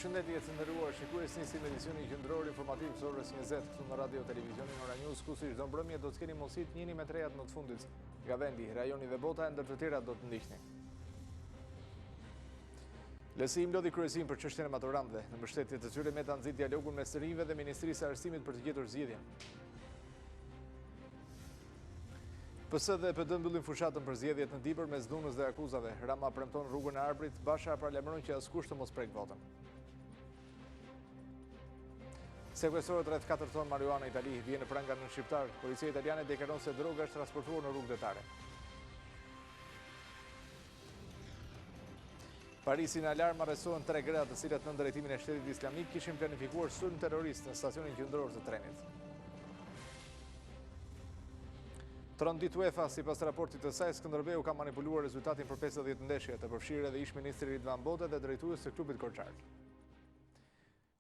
Përshëndetje të nderuar shikues, nisim edicioni qendror informativ të orës 20 këtu në Radio Televizionin Ora News, ku si çdo mbrëmje do të keni mundësi të njihni me trejat më të fundit nga vendi, rajoni dhe bota, ndër të tjerat do të ndiqni. LSI mlodhi kryesin për çështjen e maturantëve. Në mbështetje të tyre Meta nxit dialogun mes rinjve dhe Ministrisë së Arsimit për të gjetur zgjidhjen. PS dhe PD mbyllin fushatën për zgjedhjet në Dibër mes dhunës dhe akuzave. Rama premton rrugën e Arbrit, Basha paralajmëron që askush të mos prek votën. Sekuestrohet rreth 4 tonë marijuana në Itali, vjen në pranga në shqiptar. Policia italiane deklaron se droga është transportuar në rrugë detare. Parisi në alarm, arrestohen 3 gra të cilat në drejtimin e Shtetit Islamik kishin planifikuar sulm terrorist në stacionin qendror të trenit. Trondit UEFA, sipas raportit të saj, Skënderbeu ka manipuluar rezultatin për 50 ndeshje, të përfshirë edhe ish-ministri Ridvan Bote dhe drejtues të klubit Korçar.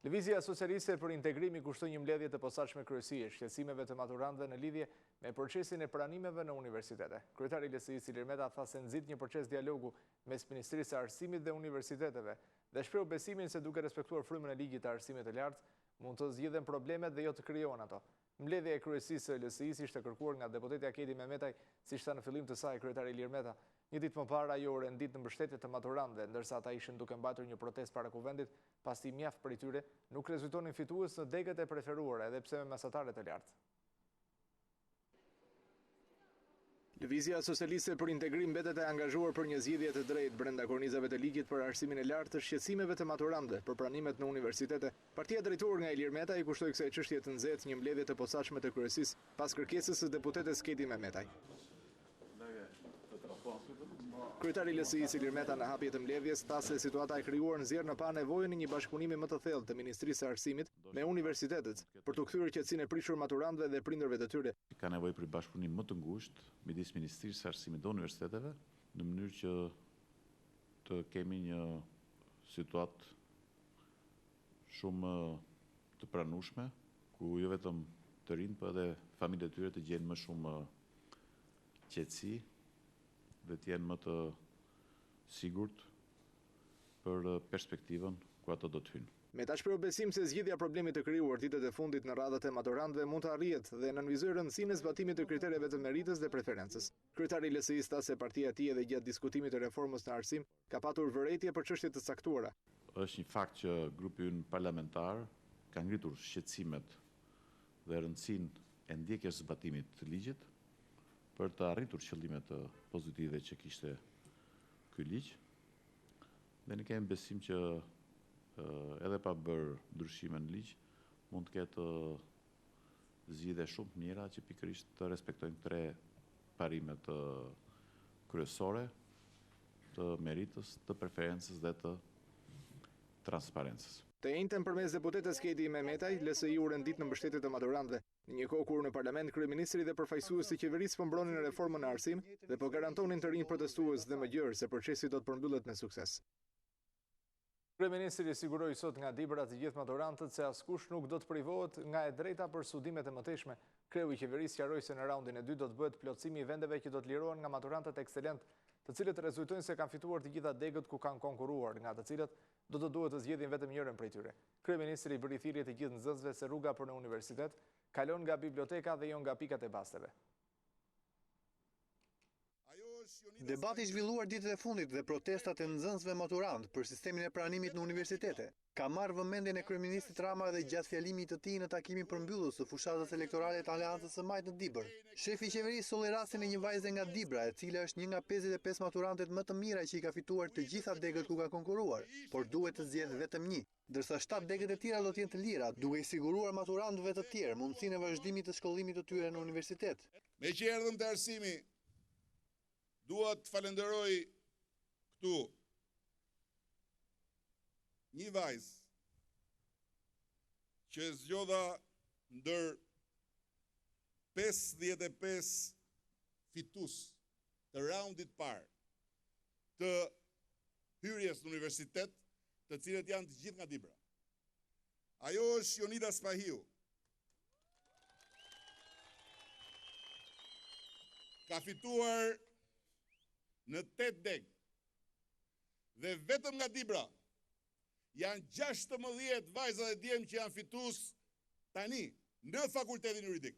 Lëvizja Socialiste për Integrim i kushtoi një mbledhje të posaçme kryesie shqetësimeve të maturantëve në lidhje me procesin e pranimeve në universitete. Kryetari i LSI-s Ilir Meta tha se nxit një proces dialogu mes Ministrisë së Arsimit dhe universiteteve dhe shpreu besimin se duke respektuar frymën e ligjit të arsimit të lartë mund të zgjidhen problemet dhe jo të krijohen ato. Mbledhja e kryesisë së LSI-s ishte kërkuar nga deputeti Akedi Mehmetaj, siç tha në fillim të saj kryetari Ilir Meta. Një ditë më parë ajo u rendit në mbështetje të maturantëve, ndërsa ata ishin duke mbajtur një protestë para kuvendit, pasi mjaft prej tyre nuk rezultonin fitues në degët e preferuara, edhe pse me mesatare të lartë. Lëvizja Socialiste për Integrim mbetet e angazhuar për një zgjidhje të drejtë brenda kornizave të ligjit për arsimin e lartë të shqetësimeve të maturantëve për pranimet në universitete. Partia drejtuar nga Ilir Meta i kushtoi kësaj çështje të nxehtë një mbledhje të posaçme të kryesisë pas kërkesës së deputetes Keti Mehmetaj. Kryetari i LSI-s Ilir Meta në hapje të mbledhjes tha se situata e krijuar nxjerr në pa nevojën e një bashkëpunimi më të thellë të Ministrisë së Arsimit me universitetet për të kthyer qetësinë e prishur maturantëve dhe prindërve të tyre. Ka nevojë për bashkëpunim më të ngushtë midis Ministrisë së Arsimit dhe universiteteve në mënyrë që të kemi një situatë shumë të pranueshme ku jo vetëm të rinj, por edhe familjet e tyre të gjejnë më shumë qetësi dhe të jenë më të sigurt për perspektivën ku ato do të hyjnë. Meta shpreu besim se zgjidhja problemit të krijuar ditët e fundit në radhët e maturantëve mund të arrihet dhe nënvizoi rëndësinë e zbatimit të kritereve të meritës dhe preferencës. Kryetari i LSI-s tha se partia e tij edhe gjatë diskutimit të reformës në arsim ka patur vërejtje për çështje të caktuara. Është një fakt që grupi ynë parlamentar ka ngritur shqetësimet dhe rëndësinë e ndjekjes së zbatimit të ligjit për të arritur qëllimet pozitive që kishte ky ligj. Dhe ne kemi besim që edhe pa bërë ndryshime në ligj, mund të ketë zgjidhje shumë të mira që pikërisht të respektojnë 3 parimet kryesore të meritës, të preferencës dhe të transparencës. Të njëjtën përmes deputetes Keti Mehmetaj, LSI u rendit në mbështetje të maturantëve, në një kohë kur në parlament kryeministri dhe përfaqësues të qeverisë po mbronin reformën në arsim dhe po garantonin të rinj protestues dhe më gjërë se procesi do të përmbyllet me sukses. Kryeministri siguroi sot nga Dibra të gjithë maturantët se askush nuk do të privohet nga e drejta për studimet e mëtejshme. Kreu i qeverisë sqaroi se në raundin e dytë do të bëhet plotësimi i vendeve që do të lirohen nga maturantët ekselent, të cilët rezultojnë se kanë fituar të gjitha degët ku kanë konkuruar, nga të cilët do të duhet të zgjedhin vetëm njërin prej tyre. Kryeministri bëri thirrje të gjithë nxënësve se rruga për në universitet kalon nga biblioteka dhe jo nga pikat e basteve. Debati zhvilluar ditët e fundit dhe protestat e nxënësve maturant për sistemin e pranimit në universitete ka marrë vëmendjen e kryeministit Rama dhe gjatë fjalimit të tij në takimin përmbyllës të fushatës elektorale të Aleancës së Majt në Dibër. Shefi i qeverisë solli rastin e një vajze nga Dibra, e cila është një nga 55 maturantet më të mira që i ka fituar të gjitha degët ku ka konkuruar, por duhet të zgjedhë vetëm një, ndërsa 7 degët e tjera do të jenë të lira, duke i siguruar maturantëve të tjerë mundësinë e vazhdimit të shkollimit të tyre në universitet. Me që erdhëm të arsimi, dua të falenderoj këtu një vajzë që zgjodha ndër 55 fitus të raundit parë të hyrjes në universitet, të cilët janë të gjithë nga Dibra. Ajo është Jonida Spahiu. Ka fituar në 8 degë dhe vetëm nga Dibra janë 16 vajza dhe djemë që janë fitues tani në fakultetin juridik.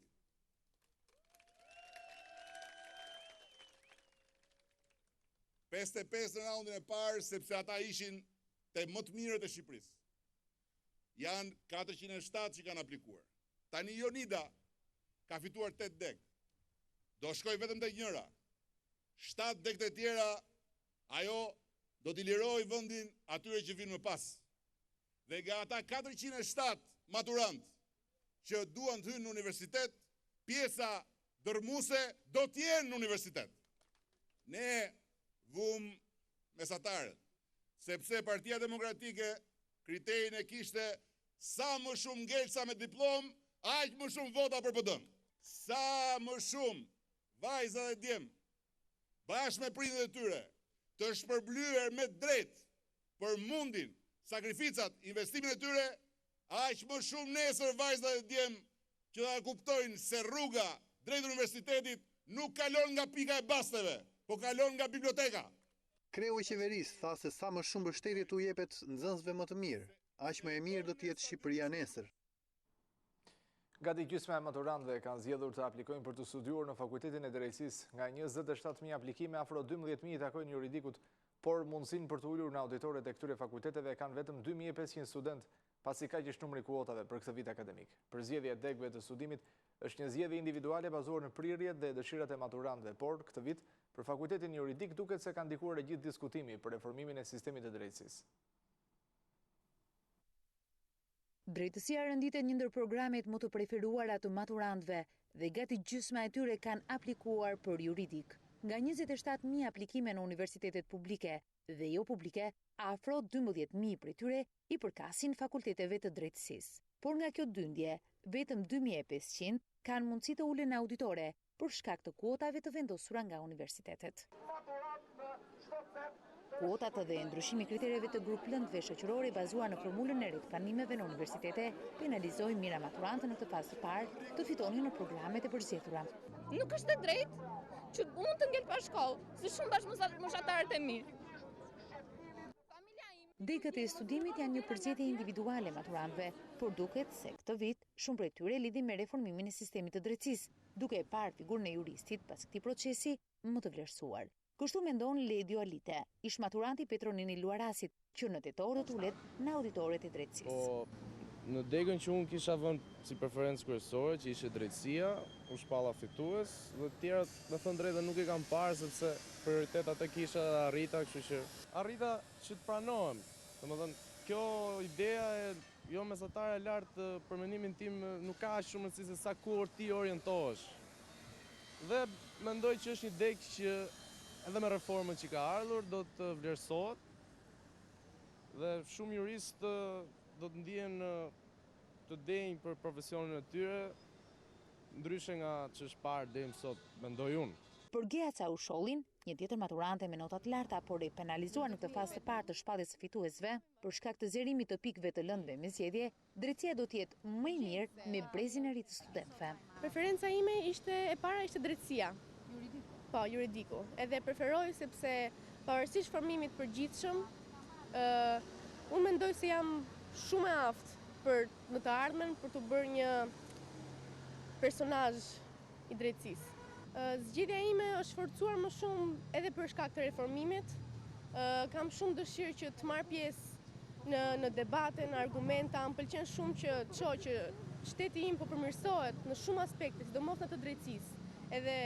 Pesë në raundin e parë, sepse ata ishin të më të mirët e Shqipërisë. Janë 407 që kanë aplikuar. Tani Jonida ka fituar 8 deg. Do shkoj vetëm të njëra. 7 deg të tjera, ajo do t'i liroj vendin atyre që vinë më pas. Dhe nga ata 407 maturant që duan të hynë në universitet, pjesa dërmuese do t'jenë në universitet. Ne vum mesatarët, sepse Partia Demokratike kriterin e kishte sa më shumë ngelsa me diplom, aq më shumë vota për PD-n. Sa më shumë vajza dhe djem, bashkë me prindërit e tyre, të shpërblyer me drejt për mundin, sakrificat, investimin e tyre, aq më shumë nesër vajza dhe djem që da kuptojnë se rruga drejt universitetit nuk kalon nga pika e basteve, po kalon nga biblioteka. Kreu i qeverisë tha se sa më shumë mbështetje t'u jepet nxënësve më të mirë, aq më e mirë do të jetë Shqipëria nesër. Gati gjysma e maturantëve kanë zgjedhur të aplikojnë për të studiuar në Fakultetin e Drejtësisë. Nga 27.000 aplikime, afro 12.000 i takojnë juridikut, por mundësinë për të ulur në auditoret e këtyre fakulteteve kanë vetëm 2.500 student, pasi kaq është numri i kuotave për këtë vit akademik. Përzgjedhja e degëve të studimit është një zgjedhje individuale bazuar në prirjet dhe dëshirat e maturantëve, por këtë vit për Fakultetin Juridik duket se ka ndikuar e gjithë diskutimi për reformimin e sistemit të drejtësisë. Drejtësia renditet një ndër programet më të preferuara të maturantëve dhe gati gjysma e tyre kanë aplikuar për juridik. Nga 27.000 aplikime në universitetet publike dhe jo publike, afro 12.000 prej tyre i përkasin fakulteteve të drejtësisë. Por nga kjo dyndje, vetëm 2.500 kanë mundësi të ulen në auditore për shkak të kuotave të vendosura nga universitetet. Kuotat dhe ndryshimi kritereve të grup lëndëve shoqërore bazuar në formulën e rikëpranimeve në universitete penalizojnë mira maturantën në këtë fazë të parë të fitonin në programet e përzgjedhura. Nuk është e drejtë që unë të ngel pa shkollë, si shumë bashkëmoshatarët e mirë. Degët e studimit janë një përzgjedhje individuale maturantëve, por duket se këtë vit shumë prej tyre lidhin me reformimin e sistemit të drejtësisë, duke e parë figurën e juristit pas këtij procesi më të vlerësuar. Kështu mendon Ledio Alite, ish maturanti Petronini Luarasit, që në tetor do të ulet në auditoret e drejtësisë. Po, në degën që unë kisha vënë si preferencë kryesore, që ishte drejtësia, u shpalla fitues, dhe të tjerat, me thënë drejtë, nuk e kam parë, sepse prioritetat e kisha dhe arrita, kështu që arrita që të pranohem. Domethënë, kjo ideja e jo mesatare e lartë për mendimin tim nuk ka aq shumë rëndësi se sa kur ti orientohesh. Dhe mendoj që është një degë që edhe me reformën që ka ardhur do të vlerësohet dhe shumë juristë do të ndihen të denjë për profesionin e tyre, ndryshe nga që është parë deri më sot, mendoj unë. Për Geaca Ushollin, një tjetër maturante me notat larta, por e penalizuar në këtë fazë të parë të shpalljes së fituesve, për shkak të zgjerimit të pikëve të lëndëve me zgjedhje, drejtësia do të jetë më e mirë me brezin e ri të studentëve. Preferenca ime e para ishte drejtësia. Po, juridiku. Edhe preferoj sepse pavarësisht formimit përgjithshëm, unë mendoj se jam shumë e aftë për në të ardhmen për të bërë një personazh i drejtësisë. Zgjedhja ime është forcuar më shumë edhe për shkak të reformimit. Kam shumë dëshirë që të marr pjesë në debate, në argumenta. Më pëlqen shumë që të shoh që shteti im po përmirësohet në shumë aspekte, sidomos në të drejtësisë. Edhe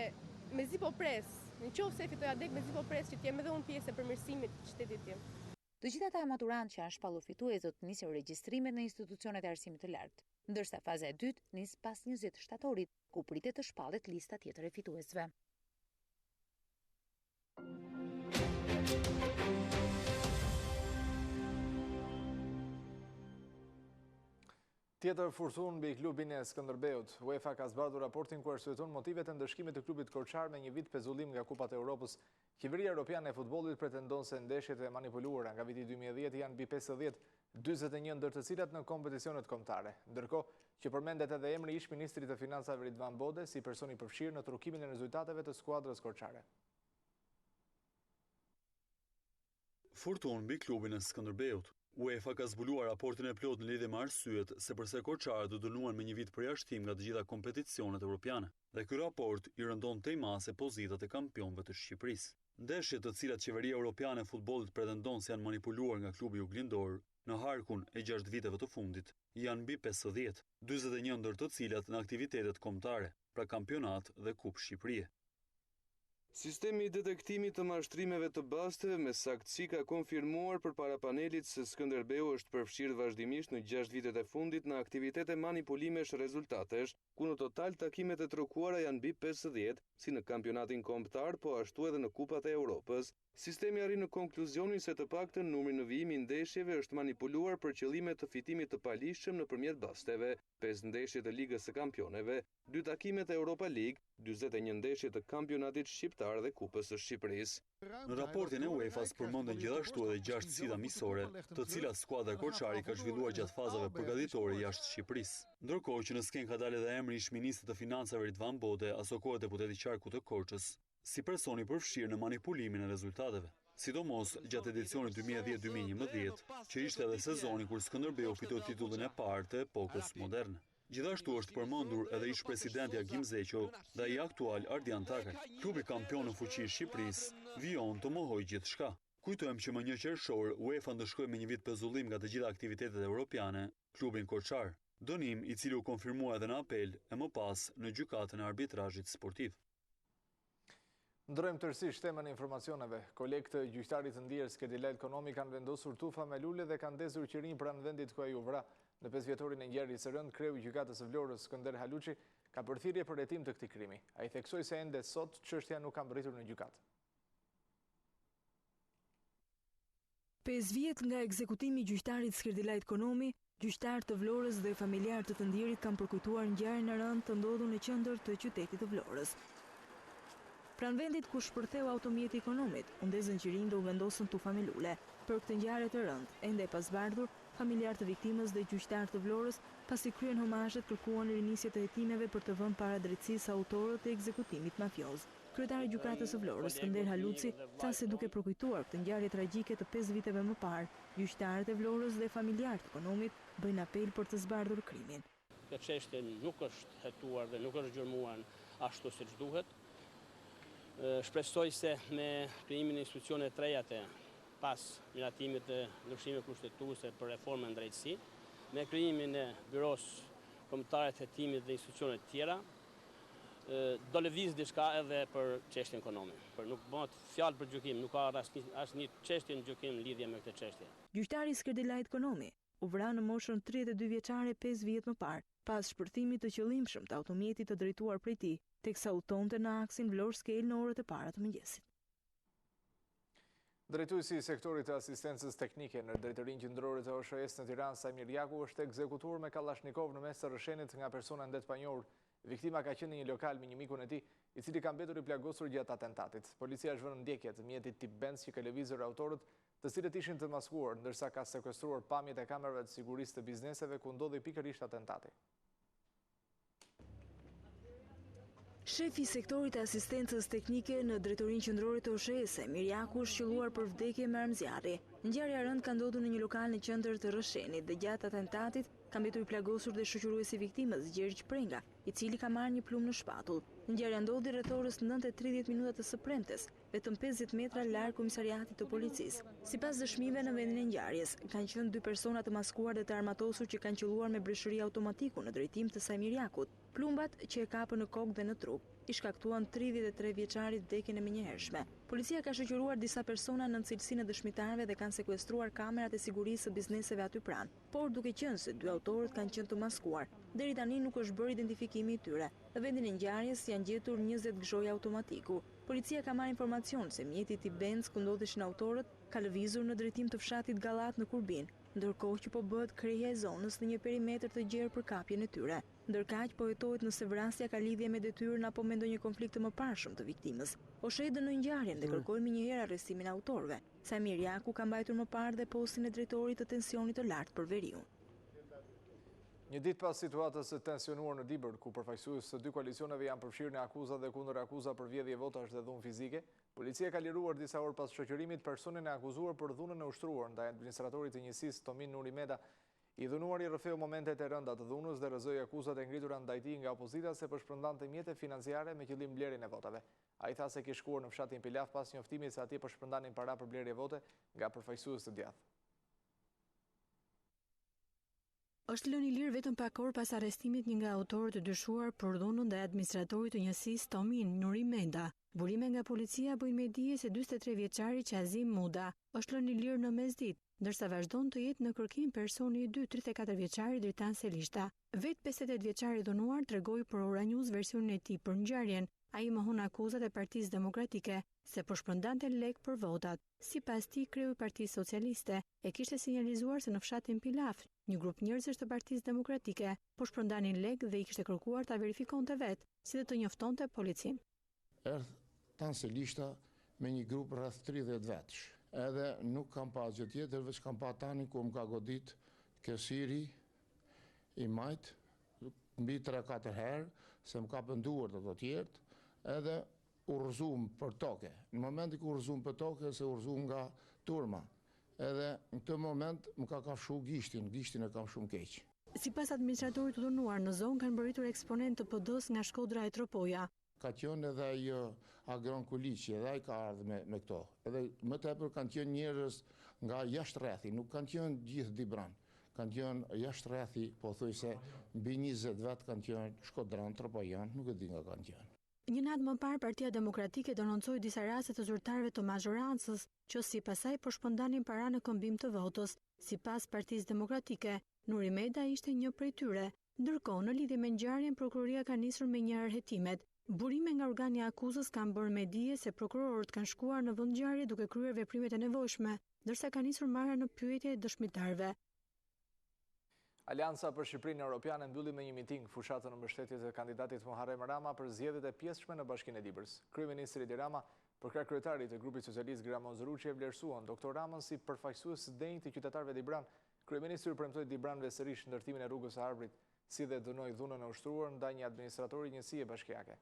mezi po pres, nëse fitoja deg, mezi po pres që të jem edhe unë pjesë e përmirësimit të shtetit tim. Të gjithë ata maturantë që kanë shpallur fitues do të nisin regjistrimet në institucionet e arsimit të lartë, ndërsa faza e dytë nis pas 20 shtatorit, ku pritet të shpallet lista tjetër e fituesve. Tjetër furtun mbi klubin e Skënderbeut. UEFA ka zbardhur raportin ku arsyeton motivet e ndëshkimit të klubit korçar me një vit pezullim nga Kupat e Europës. Qeveria Europiane e futbollit pretendon se ndeshjet e manipuluara nga viti 2010 janë mbi 50, 41 ndër të cilat në kompeticionet kombëtare. Ndërkohë që përmendet edhe emri ish ministrit të financave Ridvan Bode si person i përfshirë në trukimin e rezultateve të skuadrës korçare. Furtun mbi klubin e Skënderbeut. UEFA ka zbuluar raportin e plot në lidhje me arsyet se pse korçarët u dënuan me një vit përjashtim nga të gjitha kompeticionet europiane. Dhe ky raport i rëndon tejmase pozitat e kampionëve të Shqipërisë. Ndeshjet të cilat qeveria europiane e futbollit pretendon se janë manipuluar nga klubi juglindor në harkun e 6 viteve të fundit janë mbi 50, 41 ndër të cilat në aktivitetet kombëtare, pra kampionat dhe kupë Shqipërie. Sistemi i detektimit të mashtrimeve të basteve me saktësi ka konfirmuar përpara panelit se Skënderbeu është përfshirë vazhdimisht në 6 vitet e fundit në aktivitete manipulimesh rezultatesh, ku në total takimet e trokuara janë mbi 50, si në kampionatin kombëtar, po ashtu edhe në kupat e Europës. Sistemi arrin në konkluzionin se të paktën numri në vijim i ndeshjeve është manipuluar për qëllime të fitimit të palishëm nëpërmjet basteve, 5 ndeshje të Ligës së Kampioneve, 2 takimet e Europa League, 41 ndeshje të kampionatit shqiptar dhe Kupës së Shqipërisë. Në raportin e UEFA-s përmenden gjithashtu edhe 6 sfida miqësore, të cilat skuadra korçari ka zhvilluar gjatë fazave përgatitore jashtë Shqipërisë. Ndërkohë që në skenë ka dalë edhe emri i ish-ministrit të financave Ridvan Bode, asokohet deputeti i qarkut të Korçës, si personi përfshirë në manipulimin e rezultateve. Sidomos gjatë edicionit 2010-2011, që ishte edhe sezoni kur Skënderbeu fitoi titullin e parë të epokës moderne. Gjithashtu është përmendur edhe ish-presidenti Agim Zeqo dhe ai aktual Ardian Takaj. Klubi kampion në fuqi i Shqipërisë vijon të mohojë gjithçka. Kujtojmë që më 1 qershor UEFA ndëshkoi me një vit pezullim nga të gjitha aktivitetet europiane klubin korçar, dënim i cili u konfirmua edhe në apel e më pas në gjykatën e arbitrazhit sportiv. Ndrojmë tërësisht temën e informacioneve. Kolegë të gjyqtarit të ndier Skedilaj Ekonomi kanë vendosur tufa me lule dhe kanë ndezur qirin pranë vendit ku ai u vra. Në 5 vjetorin e ngjarjes së rënd, kreu i gjykatës së Vlorës, Skënder Haluçi, ka përthirrje për hetim të këtij krimi. Ai theksoi se ende sot çështja nuk ka mbërritur në gjykatë. 5 vjet nga ekzekutimi i gjyqtarit Skedilaj Ekonomi, gjyqtar të Vlorës dhe familjar të ndjerit kanë përkujtuar ngjarjen e rënd të ndodhur në qendër të qytetit të Vlorës. Pranë vendit ku shpërtheu automjeti i Ekonomit, u ndezën qirin dhe u vendosën tufa me lule. Për këtë ngjarje të rënd, ende e pasbardhur, familjar të viktimës dhe gjyqtar të Vlorës, pasi kryen homazhet, kërkuan rinisje të hetimeve për të vënë para drejtësisë autorët e ekzekutimit mafioz. Kryetari i gjykatës së Vlorës, Skënder Haluçi, tha se duke përkujtuar këtë ngjarje tragjike të 5 viteve më parë, gjyqtarët e Vlorës dhe familjarët e Ekonomit bëjnë apel për të zbardhur krimin. Kjo çështje nuk është hetuar dhe nuk është gjurmuar ashtu siç duhet. Shpresoj se me krijimin e institucioneve të reja pas miratimit të ndryshimeve kushtetuese për reformën në drejtësi, me krijimin e byros kombëtare të hetimit dhe institucione të tjera, do lëviz diçka edhe për çështjen ekonomike. Por nuk bëhet fjalë për gjykim, nuk ka asnjë çështje në gjykim në lidhje me këtë çështje. Gjyqtari Skedilaj Ekonomi u vra në moshën 32 vjeçare 5 vjet më parë, pas shpërthimit të qëllimshëm të automjetit të drejtuar prej tij, teksa udhtonte në aksin Vlorë-Skel në orët e para të mëngjesit. Drejtuesi i sektorit të asistencës teknike në drejtorinë qendrore të OSHS në Tiranë, Samir Jaku, është ekzekutuar me Kalashnikov në mes të rrëshenit nga persona ndërpanjor. Viktima ka qenë në një lokal me një mikun e tij, i cili ka mbetur i plagosur gjatë atentatit. Policia është vënë në ndjekje të mjetit tip Benz që ka lëvizur autorët, të cilët ishin të maskuar, ndërsa ka sekuestruar pamjet e kamerave të sigurisë të bizneseve ku ndodhi pikërisht atentati. Shefi i sektorit të asistencës teknike në drejtorinë qendrore të OSHS, Samir Jaku, është qelluar për vdekje me armëzjarri. Ngjarja e rënd ka ndodhur në një lokal në qendër të rrëshenit dhe gjatë atentatit ka mbetur i plagosur dhe shoqëruesi i viktimës, Gjergj Prenga, i cili ka marrë një plumë në shpatull. Ngjarja ndodhi rreth orës 9:30 minuta të së premtes, vetëm 50 metra larg komisariatit të policisë. Sipas dëshmive në vendin e ngjarjes, kanë qenë 2 persona të maskuar dhe të armatosur që kanë qelluar me breshëri automatiku në drejtim të Samir Jakut. Plumbat që e kapën në kokë dhe në trup i shkaktuan 33 vjeçarit vdekjen e menjëhershme. Policia ka shoqëruar disa persona në cilësinë e dëshmitarëve dhe kanë sekuestruar kamerat e sigurisë së bizneseve aty pranë, por duke qenë se 2 autorët kanë qenë të maskuar, deri tani nuk është bërë identifikimi i tyre. Në vendin e ngjarjes janë gjetur 20 gzhoj automatiku. Policia ka marrë informacion se mjeti tip Benz ku ndodheshin autorët ka lëvizur në drejtim të fshatit Gallat në Kurbin, ndërkohë që po bëhet krejja e zonës në një perimetër të gjerë për kapjen e tyre. Ndërkaq po hetohet nëse vrasja ka lidhje me detyrën apo me ndonjë konflikt të mëparshëm të viktimës. OSHE dënoi ngjarjen dhe kërkoi më njëherë arrestimin e autorëve. Samir Jaku ka mbajtur më parë dhe postin e drejtorit të tensionit të lartë për veriun. Një ditë pas situatës së tensionuar në Dibër, ku përfaqësues të 2 koalicioneve janë përfshirë në akuza dhe kundër akuza për vjedhje votash dhe dhunë fizike, Policia ka liruar disa orë pas shoqërimit personin e akuzuar për dhunën e ushtruar ndaj administratorit të njësisë Tomin Nuri Meda. I dhunuari rrëfeu momentet e rënda të dhunës dhe rrëzoi akuzat e ngritura ndaj tij nga opozita se përshpërndante mjete financiare me qëllim blerjen e votave. Ai tha se kishte shkuar në fshatin Pilaf pas njoftimit se atje përshpërndanin para për blerje vote nga përfaqësues të djathtë. Është lënë i lirë vetëm pak orë pas arrestimit një nga autorët e dyshuar për dhunën ndaj administratorit të njësisë Tomin Nuri Meda. Burime nga policia bujnë me dije se 43 vjeçari Qazim Muda është lënë i lirë në mesditë, ndërsa vazhdon të jetë në kërkim personi i 34 vjeçari Dritan Selishta. Vetë 58 vjeçari dhunuar tregoi për Ora News versionin e tij për ngjarjen. Ai mohon akuzat e Partisë Demokratike se po shpërndante lek për votat. Sipas tij, kreu i Partisë Socialiste e kishte sinjalizuar se në fshatin Pilaf, një grup njerëzish të Partisë Demokratike po shpërndanin lek dhe i kishte kërkuar ta verifikonte vetë, si dhe të njoftonte policin. Erdhë Tan Selishta me një grup rreth 30 vetësh. Edhe nuk kam pa gjë tjetër, veç kam pa Tanin ku më ka godit kesiri i majt, mbi 3-4 herë, se më ka pënduar të tjertë, edhe urrëzum për toke. Në momenti ku urrëzum për toke, se urrëzum nga turma. Edhe në këtë moment më ka kafshu gishtin e kam shumë keq. Sipas administratorit të dhunuar, në zonë kanë mbërritur eksponent të PD-s nga Shkodra e Tropoja. Ka qenë edhe ai Agron Kuliqi, edhe ai ka ardhur me këto. Edhe më tepër kanë qenë njerëz nga jashtë rrethi, nuk kanë qenë gjithë Dibran. Kanë qenë jashtë rrethi, pothuajse mbi 20 vet kanë qenë Shkodran, Tropojan, nuk e di nga kanë qenë. Një natë më parë, Partia Demokratike denoncoi disa raste të zyrtarëve të mazhorancës, që sipas saj po shpërndanin para në këmbim të votës. Sipas Partisë Demokratike, Nuri Meda ishte një prej tyre. Ndërkohë, në lidhje me ngjarjen, prokuroria ka nisur me një arhetimet. Burime nga organi i akuzës kanë bërë me dije se prokurorët kanë shkuar në vend ngjarje duke kryer veprimet e nevojshme, ndërsa ka nisur marrja në pyetje e dëshmitarëve. Alianca për Shqipërinë Europiane mbylli me një miting fushatën në mbështetje të kandidatit Muharrem Rama për zgjedhjet e pjesëshme në Bashkinë e Dibrës. Kryeministri Edi Rama, përkrah kryetarit të grupit socialist Gramon Zruçi, e vlerësuan doktor Ramën si përfaqësues së denjtë të qytetarëve Dibran. Kryeministri premtoi Dibranëve sërish ndërtimin e rrugës së Arbrit, si dhe dënoi dhunën e ushtruar ndaj një administratori njësie bashkiake.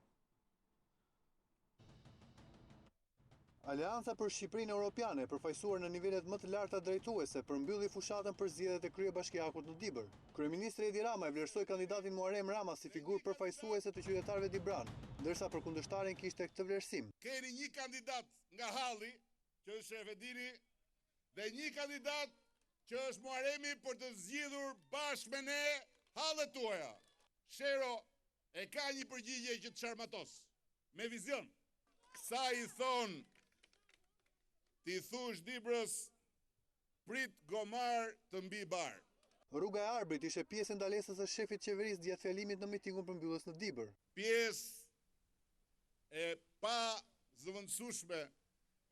Alianca për Shqipërinë Europiane, përfaqësuar në nivelet më të larta drejtuese, përmbylli fushatën për zgjedhjet e kryebashkiakut në Dibër. Kryeministri Edi Rama e vlerësoi kandidatin Muharrem Rama si figurë përfaqësuese të qytetarëve Dibran, ndërsa për kundërshtarin kishte këtë vlerësim. Keni një kandidat nga halli, që është Shefedini, dhe një kandidat që është Muharremi për të zgjidhur bashkë me ne hallet tuaja. Shero e ka një përgjigje që të sharmatos, me vizion. Kësa i thonë, ti thush Dibrës, prit gomar të mbi bar. Rruga e Arbrit ishte pjesë e ndalesës së shefit qeverisë gjatë fjalimit në mitingun përmbyllës në Dibër. Pjesë e pa zëvendësueshme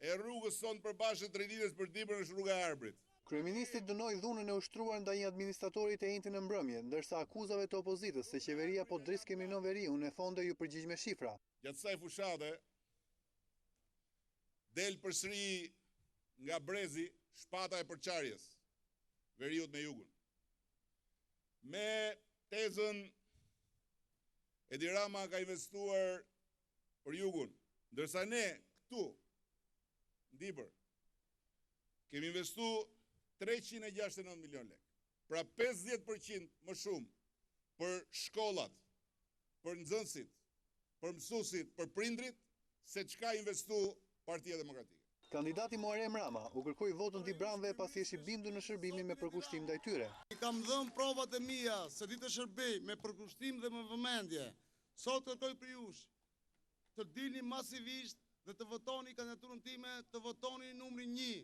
e rrugës sonë përbashkët Drejtinës për Dibër është rruga e Arbrit. Kryeministri dënoi dhunën e ushtruar ndaj një administratori të enjtë në mbrëmje, ndërsa akuzave të opozitës se qeveria po diskriminon veriun e fonde ju përgjigj me shifra. Gjatë kësaj fushate del përsëri nga brezi shpata e përçarjes, veriut me jugun. Me tezën Edi Rama ka investuar për jugun, ndërsa ne këtu, në Dibër, kemi investu 369 milion lek. Pra 50% më shumë për shkollat, për nxënësit, për mësuesit, për prindrit, se çka investu Partia Demokratike. Kandidati Muharrem Rama u kërkoi votën Dibranëve pasi është i bindur në shërbimin me përkushtim ndaj tyre. Kam dhënë provat e mia se di të shërbej me përkushtim dhe me vëmendje. Sot kërkoj për jush të dilni masivisht dhe të votoni kandidaturën time, të votoni numrin 1.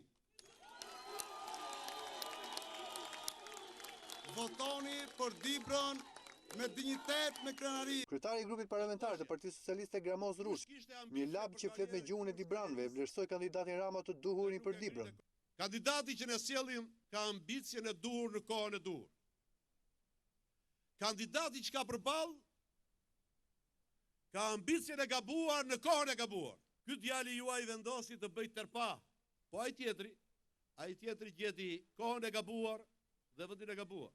Votoni për Dibrën me dinjitet, me krenari. Kryetari i grupit parlamentar të Partisë Socialiste Gramon Zruçi, një lab që flet me gjuhën e Dibranëve, vlerësoi kandidatin Rama të duhurin për Dibrën. Kandidati që ne sjellim ka ambicien e duhur në kohën e duhur. Kandidati që ka përballë ka ambicien e gabuar në kohën e gabuar. Ky djali juaj vendosi të bëj tërpa, po ai tjetri gjeti kohën e gabuar dhe vendin e gabuar.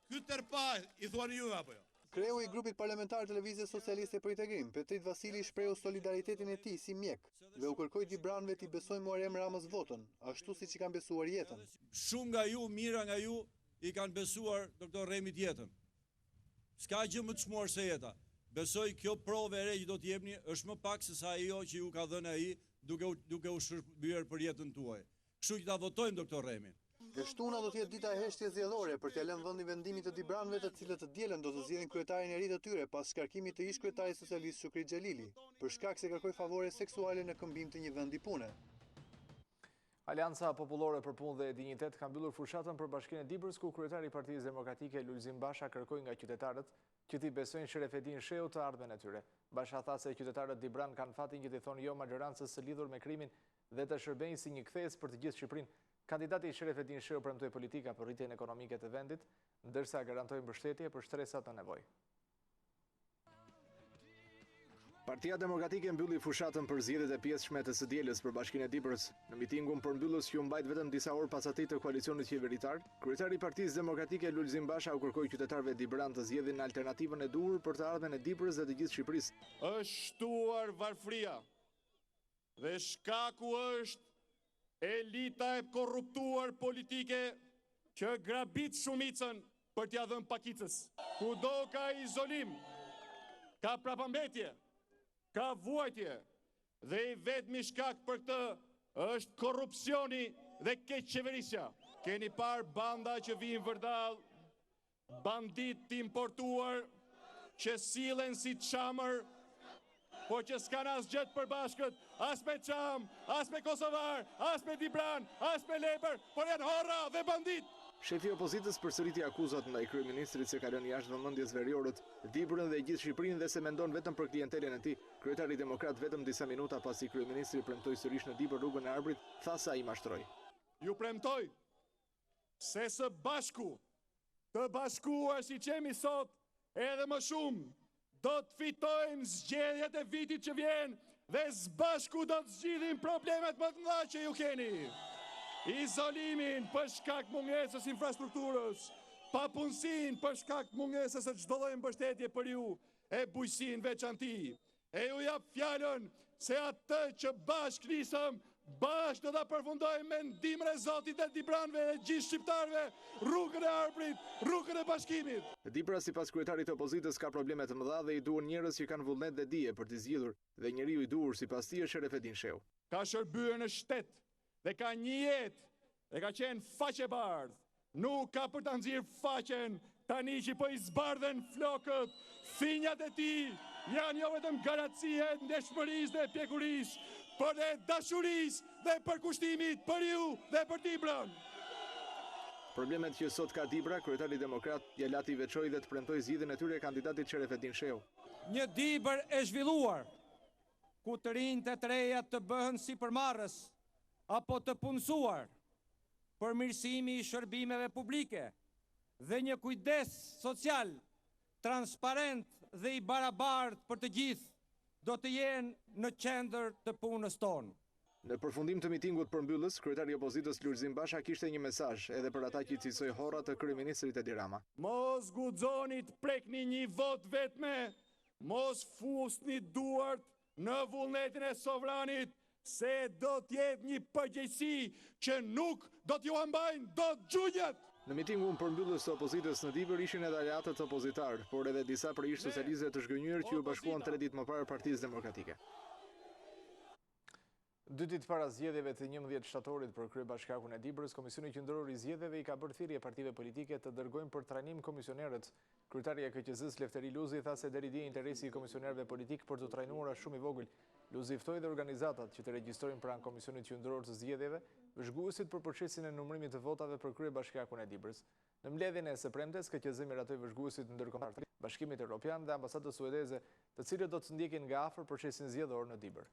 Ky tërpa i thuani ju apo jo? Kreu i grupit parlamentar të Lëvizjes Socialiste për Integrim, Petrit Vasili, shprehu solidaritetin e tij si mjek dhe u kërkoi Dibranëve t'i besojnë Muharrem Ramës votën, ashtu siç i kanë besuar jetën. Shumë nga ju, mira nga ju, i kanë besuar doktor Remit jetën. S'ka gjë më të çmuar se jeta. Besoj kjo provë e re që do t'jepni është më pak se sa ajo që ju ka dhënë ai duke u shërbyer për jetën tuaj. Kështu që ta votojmë doktor Remin. E shtuna do të jetë dita e heshtjes zgjedhore për t'ia lënë vendin vendimit të Dibranëve, të cilët të dielën do të zgjedhin kryetarin e ri të tyre pas shkarkimit të ish kryetarit socialist Shukri Xhelili, për shkak se kërkoi favore seksuale në këmbim të një vendi pune. Alianca Popullore për Punë dhe Dinjitet ka mbyllur fushatën për Bashkinë e Dibrës, ku kryetari i Partisë Demokratike Lulzim Basha kërkoi nga qytetarët që t'i besojnë Sherefedin Sheu të ardhmen e tyre. Basha tha se qytetarët Dibran kanë fatin që t'i thonë jo majorancës së lidhur me krimin dhe të shërbejnë si një kthes për të gjithë Shqipërinë. Kandidati Sherefedin Sheu premtoi politika për rritjen ekonomike të vendit, ndërsa garantoi mbështetje për shtresat në nevojë. Partia Demokratike mbylli fushatën për zgjedhjet e pjesëshme të së dielës për Bashkinë e Dibrës. Në mitingun përmbyllës që u mbajt vetëm disa orë pas atij të koalicionit qeveritar, kryetari i Partisë Demokratike Lulzim Basha u kërkoi qytetarëve Dibran të zgjedhin alternativën e duhur për të ardhmen e Dibrës dhe të gjithë Shqipërisë. Është shtuar varfëria dhe shkaku është elita e korruptuar politike që grabit shumicën për t'ia dhënë pakicës. Kudo ka izolim, ka prapambetje, ka vuajtje dhe i vetmi shkak për këtë është korrupsioni dhe keqqeverisja. Keni parë banda që vijnë vërdall, bandit të importuar që sillen si çamër, por që s'kan asgjë të përbashkët, as me çam, as me kosovar, as me Dibran, as me Lepër, por janë horra dhe bandit. Shefi i opozitës përsëriti akuzat ndaj kryeministrit se ka lënë jashtë vëmendjes veriorët, Dibrën dhe gjithë Shqipërinë dhe se mendon vetëm për klientelën e tij. Kryetari demokrat vetëm disa minuta pasi kryeministri premtoi sërish në Dibër rrugën e Arbrit, tha se ai mashtroi. Ju premtoj se së bashku, të bashkuar si qemi sot, edhe më shumë, do të fitojmë zgjedhjet e vitit që vjen dhe së bashku do të zgjidhim problemet më të mëdha që ju keni. Izolimin për shkak mungesës infrastrukturës, papunësinë për shkak mungesës së çdo lloji mbështetje për ju, e bujqësinë veçanti. E ju jap fjalën se atë që bashkë nisëm, bashkë do ta përfundojmë me ndihmën e Zotit dhe Dibranëve dhe gjithë shqiptarëve, rrugën e Arbrit, rrugën e bashkimit. Dibra sipas kryetarit të opozitës ka probleme të mëdha dhe i duhen njerëz që kanë vullnet dhe dije për t'i zgjidhur, dhe njeriu i duhur sipas tij është Sherefedin Sheu. Ka shërbyer në shtet dhe ka një jetë dhe ka qenë faqebardh. Nuk ka për ta nxjerrë faqen tani që po i zbardhen flokët. Finjat e tij janë jo vetëm garancie e ndeshmërisë dhe pjekurisë, por e dashurisë dhe përkushtimit për ju dhe për Dibrën. Problemet që sot ka Dibra, kryetari demokrat ja lati veçoi dhe të premtoi zgjidhjen e tyre kandidatit Sherefedin Sheu. Një Dibër e zhvilluar, ku të rinjtë e treja të bëhen sipërmarrës apo të punësuar për mirësimi i shërbimeve publike dhe një kujdes social, transparent dhe i barabartë për të gjithë, do të jenë në qendër të punës tonë. Në përfundim të mitingut përmbyllës, kryetari i opozitës Lulzim Basha kishte një mesazh edhe për ata që cilësoi horra të kryeministrit Edi Rama. Mos guxoni të prekni një vot vetme, mos fusni duart në vullnetin e sovranit, se do t'jetë një përgjegjësi që nuk do t'ju ambajnë dot gjunjët. Në mitingun përmbyllës të opozitës në Dibër ishin edhe aleatët opozitar, por edhe disa prej ish socialistëve të zhgënjur që u bashkuan 3 ditë më parë Partisë Demokratike. 2 ditë para zgjedhjeve të 11 shtatorit për kryebashkiakun e Dibrës, Komisioni Qendror i Zgjedhjeve i ka bërë thirrje partive politike të dërgojnë për trajnim komisionerët. Kryetari i KQZ-s Lefteri Luzi tha se deri dje interesi i komisionerëve politik për të trajnuar është shumë i vogël. Luzi ftoi dhe organizatat që të regjistrojnë pranë Komisionit Qendror të Zgjedhjeve vëzhguesit për procesin e numërimit të votave për kryebashkiakun e Dibrës. Në mbledhjen e së premtes, KQZ miratoi vëzhguesit ndërkombëtar, Bashkimit Evropian dhe ambasadës suedeze, të cilët do të ndjekin nga afër procesin zgjedhor në Dibër.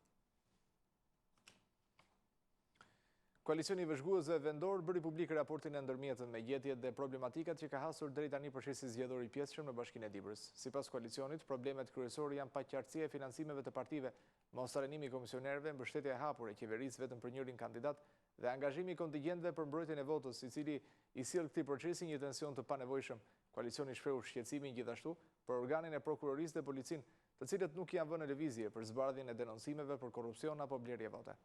Koalicioni i vëzhguesve vendor bëri publik raportin e ndërmjetëm me gjetjet dhe problematikat që ka hasur deri tani procesi zgjedhor i pjesëshëm në Bashkinë e Dibrës. Sipas koalicionit, problemet kryesore janë paqartësia e financimeve të partive, mos trajnimi i komisionerëve, mbështetja e hapur e qeverisë vetëm për njërin kandidat dhe angazhimi i kontingjentëve për mbrojtjen e votës, i cili i sjell këtij procesi një tension të panevojshëm. Koalicioni shprehu shqetësimin gjithashtu për organin e prokurorisë dhe policin, të cilët nuk janë vënë në lëvizje për zbardhjen e denoncimeve për korrupsion apo blerje vote.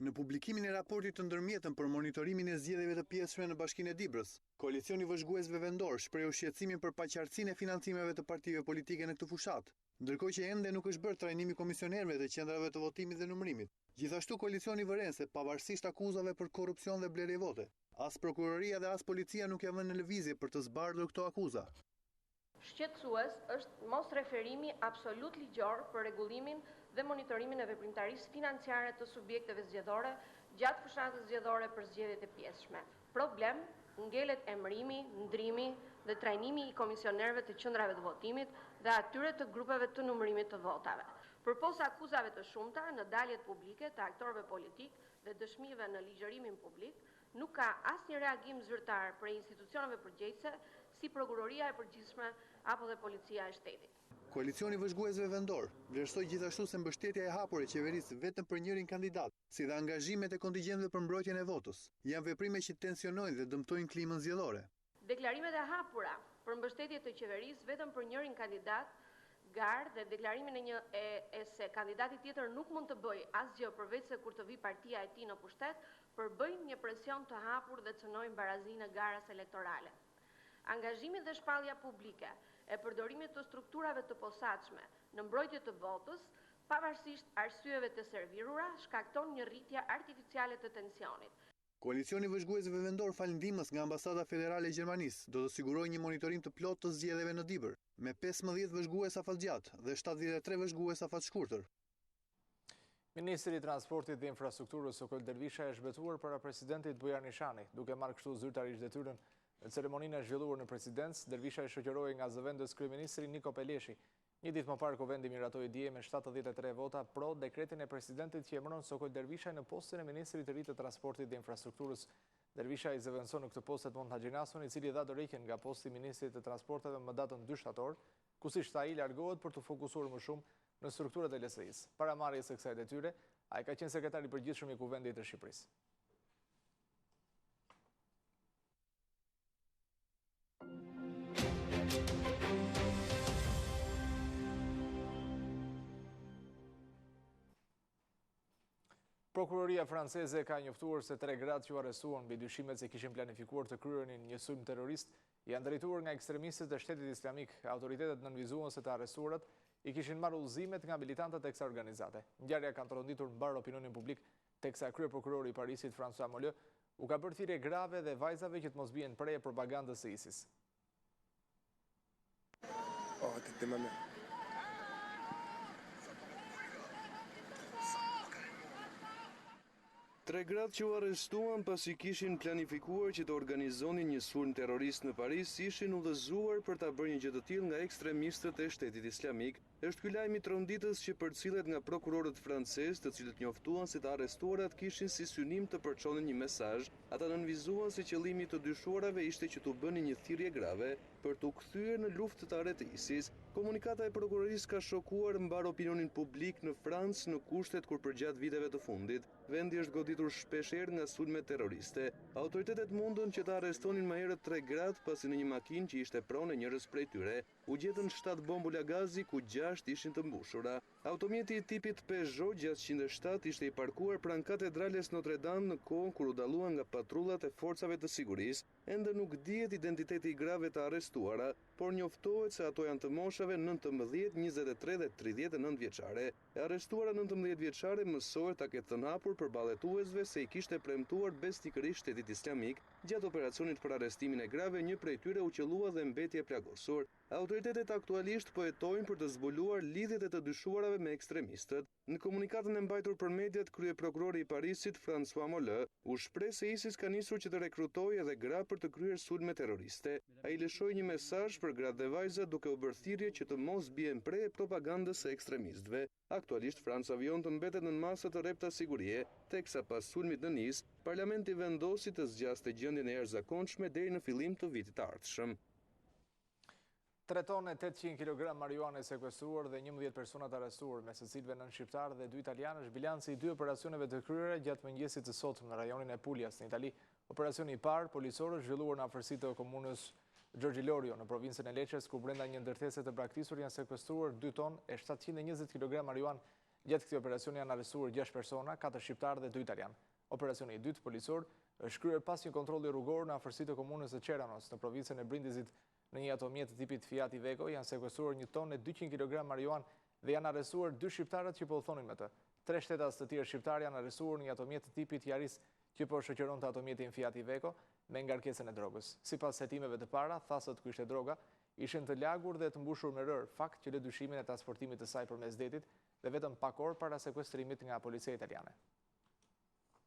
Në publikimin e raportit të ndërmjetëm për monitorimin e zgjedhjeve të pjesshme në Bashkinë e Dibrës, Koalicioni Vëzhguesve Vendor shprehu shqetësimin për paqartësinë e financimeve të partive politike në këtë fushat, ndërkohë që ende nuk është bërë trajnimi komisionerëve të qendrave të votimit dhe numërimit. Gjithashtu koalicioni vëren se pavarësisht akuzave për korrupsion dhe blerje vote, as prokuroria dhe as policia nuk janë vënë në lëvizje për të zbardhur këto akuza. Shqetësues është mos referimi absolut ligjor për rregullimin dhe monitorimin e veprimtarisë financiare të subjekteve zgjedhore gjatë fushatës zgjedhore për zgjedhjet e pjesshme. Problem ngelet emërimi, ndrimi dhe trajnimi i komisionerëve të qendrave të votimit dhe atyre të grupeve të numërimit të votave. Përpos akuzave të shumta në daljet publike të aktorëve politik dhe dëshmive në ligjërimin publik, nuk ka asnjë reagim zyrtar prej institucioneve përgjegjëse si prokuroria e përgjithshme apo dhe policia e shtetit. Koalicioni Vëzhguesve Vendor vlerësoi gjithashtu se mbështetja e hapur e qeverisë vetëm për njërin kandidat, si dhe angazhimet e kontingjentëve për mbrojtjen e votës, janë veprime që tensionojnë dhe dëmtojnë klimën zgjedhore. Deklarimet e hapura për mbështetje të qeverisë vetëm për njërin kandidat, garë dhe deklarimin e se kandidati tjetër nuk mund të bëjë asgjë përveç se kur të vi partia e tij në pushtet, përbëjnë një presion të hapur dhe cënojnë barazinë e garës elektorale. Angazhimi dhe shpallja publike e përdorimit të strukturave të posaçme në mbrojtje të votës, pavarësisht arsyeve të servirura, shkakton një rritje artificiale të tensionit. Koalicioni Vëzhguesve Vendor falëndimës nga Ambasada Federale e Gjermanisë do të sigurojë një monitorim të plotë të zgjedhjeve në Dibër, me 15 vëzhgues afatgjat dhe 73 vëzhgues afatshkurtër. Ministri i Transportit dhe Infrastrukturës Sokol Dervisha është zhbetuar para presidentit Bujar Nishani, duke marrë kështu zyrtarisht detyrën. Në ceremoninë e zhvilluar në presidencë, Dervisha i shoqëroi nga zëvendës kryeministri Niko Peleshi. Një ditë më parë Kuvendi miratoi dje me 73 vota pro dekretin e presidentit që emëron Sokol Dervisha në postin e ministrit të ri të transportit dhe infrastrukturës. Dervisha i zëvendëson në këtë post Edmond Haxhinasun, i cili dha dorëheqjen nga posti i ministrit të transporteve më datën 2 shtator, ku si ai largohet për të fokusuar më shumë në strukturat e LSI-s. Para marrjes së kësaj detyre, ai ka qenë sekretari i përgjithshëm i Kuvendit të Shqipërisë. Prokuroria franceze ka njoftuar se 3 gratë që arrestuan mbi dyshimet se kishin planifikuar të kryenin një sulm terrorist janë drejtuar nga ekstremistët e Shtetit Islamik. Autoritetet nënvizuan se të arrestuarat i kishin marrë udhëzimet nga militantët e kësaj organizate. Ngjarja ka tronditur mbar opinionin publik, teksa kryeprokurori i Parisit François Mollet u ka bërë thirrje grave dhe vajzave që të mos bien preje propagandës së ISIS. Tre gratë që u arrestuan pasi kishin planifikuar që të organizonin një sulm terrorist në Paris ishin udhëzuar për ta bërë një gjë të tillë nga ekstremistët e Shtetit Islamik. Është ky lajm i tronditës që përcillet nga prokurorët francezë, të cilët njoftuan se të arrestuarat kishin si synim të përçonin një mesazh. Ata nënvizuan se qëllimi i të dyshuarave ishte që t'u bënin një thirrje grave për t'u kthyer në luftëtarët e ISIS. Komunikata e prokurorisë ka shokuar mbar opinionin publik në Francë në kushtet kur përgjatë viteve të fundit vendi është goditur shpeshherë nga sulme terroriste. Autoritetet mundën që të arrestonin më herët 3 gratë pasi në një makinë që ishte pronë njerëz prej tyre u gjetën 7 bombula gazi ku 6 ishin të mbushura. Automjeti i tipit Peugeot 607 ishte i parkuar pranë katedrales Notre Dame në kohën kur u dalluan nga patrullat e forcave të sigurisë. Ende nuk dihet identiteti i grave të arrestuara, por njoftohet se ato janë të moshave 19, 23 dhe 39 vjeçare. E arrestuara 19 vjeçare mësohet ta ketë thënë hapur për balletuesve se i kishte premtuar besnikërisht Shtetit Islamik. Gjatë operacionit për arrestimin e grave, një prej tyre u qellua dhe mbeti e plagosur. Autoritetet aktualisht po hetojnë për të zbuluar lidhjet e të dyshuarave me ekstremistët. Në komunikatën e mbajtur për mediat, kryeprokurori i Parisit François Mollet u shpreh se ISIS ka nisur që të rekrutojë edhe gra për të kryer sulme terroriste. Ai lëshoi një mesazh për gratë dhe vajzat duke u bërë thirrje që të mos bien pre propagandës së ekstremistëve. Aktualisht Franca avion të mbetet në masë të rrepta sigurie, teksa pas sulmit në Nice, parlamenti vendosi të zgjaste gjendjen e jashtëzakonshme deri në fillim të vitit të ardhshëm. 3 tonë 800 kg marijuane sekuestruar dhe 11 persona të arrestuar, me secilëve 9 shqiptarë dhe 2 italianë, është bilanci i 2 operacioneve të kryera gjatë mëngjesit të sotëm në rajonin e Puljas në Itali. Operacioni i parë policor është zhvilluar në afërsitë të komunës Gjorgji Lorio në provincën e Leqes, ku brenda një ndërtese të braktisur janë sekuestruar 2 ton e 720 kg marijuan. Gjatë këtij operacioni janë arrestuar 6 persona, 4 shqiptarë dhe 2 italian. Operacioni i dytë policor është kryer pas një kontrolli rrugor në afërsi të komunës së Qeranos, në provincën e Brindizit. Në një automjet të tipit Fiat Iveco janë sekuestruar 1 ton e 200 kg marijuan dhe janë arrestuar 2 shqiptarët që po udhtonin me të. 3 shtetas të tjerë shqiptar janë arrestuar në një automjet të tipit Yaris që po shoqëronte automjetin Fiat Iveco me ngarkesën e drogës. Sipas hetimeve të para, thasët ku ishte droga ishin të lagur dhe të mbushur me rër, fakt që lë dyshimin e transportimit të saj përmes detit dhe vetëm pak orë para sekuestrimit nga policia italiane.